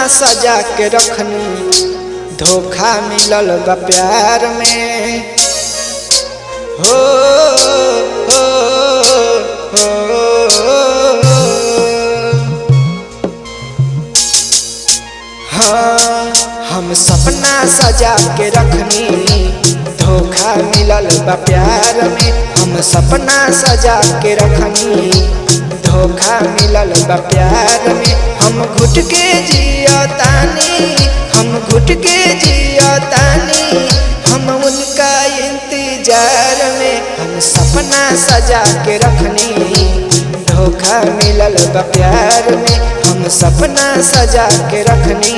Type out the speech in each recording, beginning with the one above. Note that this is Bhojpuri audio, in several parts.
सजा के रखनी धोखा मिलल बा प्यार में। हो हो हाँ, हम सपना सजा के रखनी धोखा मिलल बा प्यार में। हम सपना सजा के रखनी धोखा मिलल बा प्यार में। हम घुट के जियतानी, हम घुट के जियतानी, हम उनका इंतजार में। हम सपना सजा के रखनी धोखा मिलल बा प्यार में। हम सपना सजा के रखनी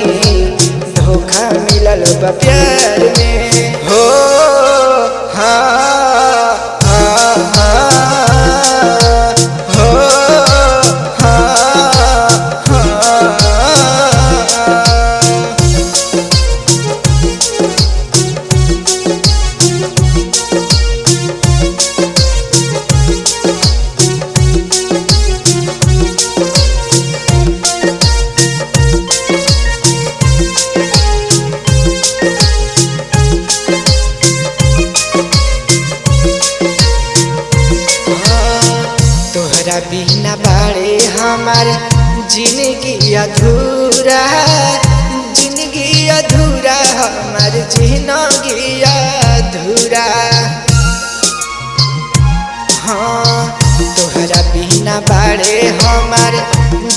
धोखा मिलल बा प्यार में। हो हाँ हाँ हाँ हो हाँ हाँ। तोहरा बिना बाड़े हमार जिंदगी अधूरा, जिंदगी अधूरा हमार जिंदगी अधूरा। हाँ, तोहरा बिना बाड़े हमार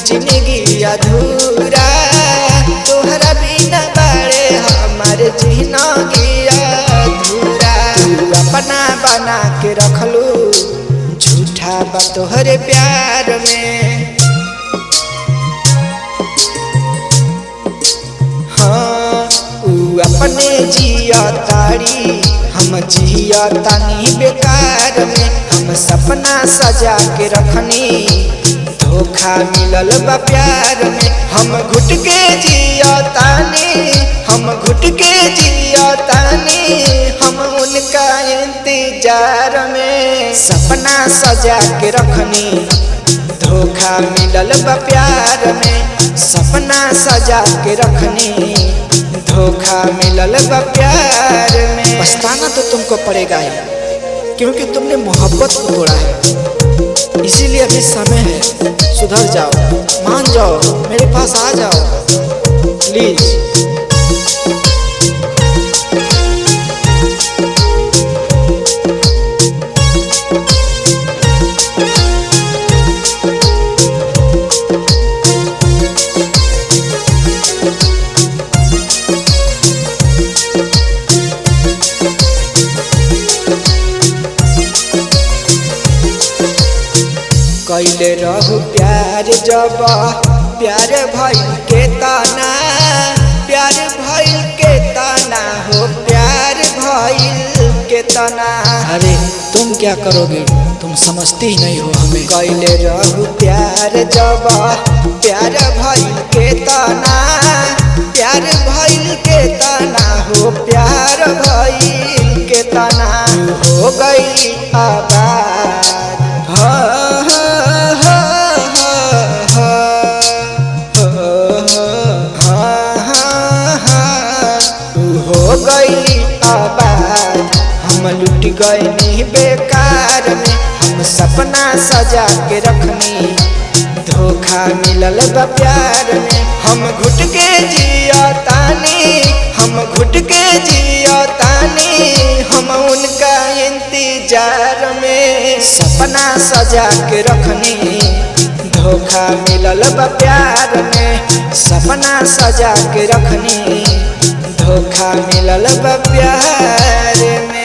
जिंदगी अधूरा, तोहरा बिना बाड़े हमार जिंदगी अधूरा। तू अपना बना के रखलू झूठा बा तोहरे प्यार में। हाँ, ऊ अपने जिया तारी, हम जिया तानी बेकार में। हम सपना सजा के रखनी धोखा मिलल बा प्यार में। हम घुट के जिया तानी, हम घुट के जिया तानी, हम उनका इंतजार में। सपना सजा के रखनी धोखा मिलल बा प्यार में। सपना सजा के रखनी धोखा मिलल बा प्यार में। पछताना तो तुमको पड़ेगा ही, क्योंकि तुमने मोहब्बत को तोड़ा है। इसीलिए अभी समय है, सुधर जाओ, मान जाओ, मेरे पास आ जाओ प्लीज। कैले रहू प्यार जब प्यार भइल के तना, प्यार भइल के तना हो, प्यार भइल के तना। अरे तुम क्या करोगे, तुम समझती ही नहीं हो हमें। कैले रहू प्यार जब प्यार भइल के तना, प्यार भइल के तना हो, प्यार भइल के तना। हो गई आबाद हो गई आबाद, हम लुट गए बेकार में। हम सपना सजा के रखनी धोखा मिलल बा प्यार में। हम घुट के जियतानी, हम घुट के जियतानी, हम उनका इंतजार में। सपना सजा के रखनी धोखा मिलल बा प्यार में। सपना सजा के रखनी धोखा मिलल बा प्यार में।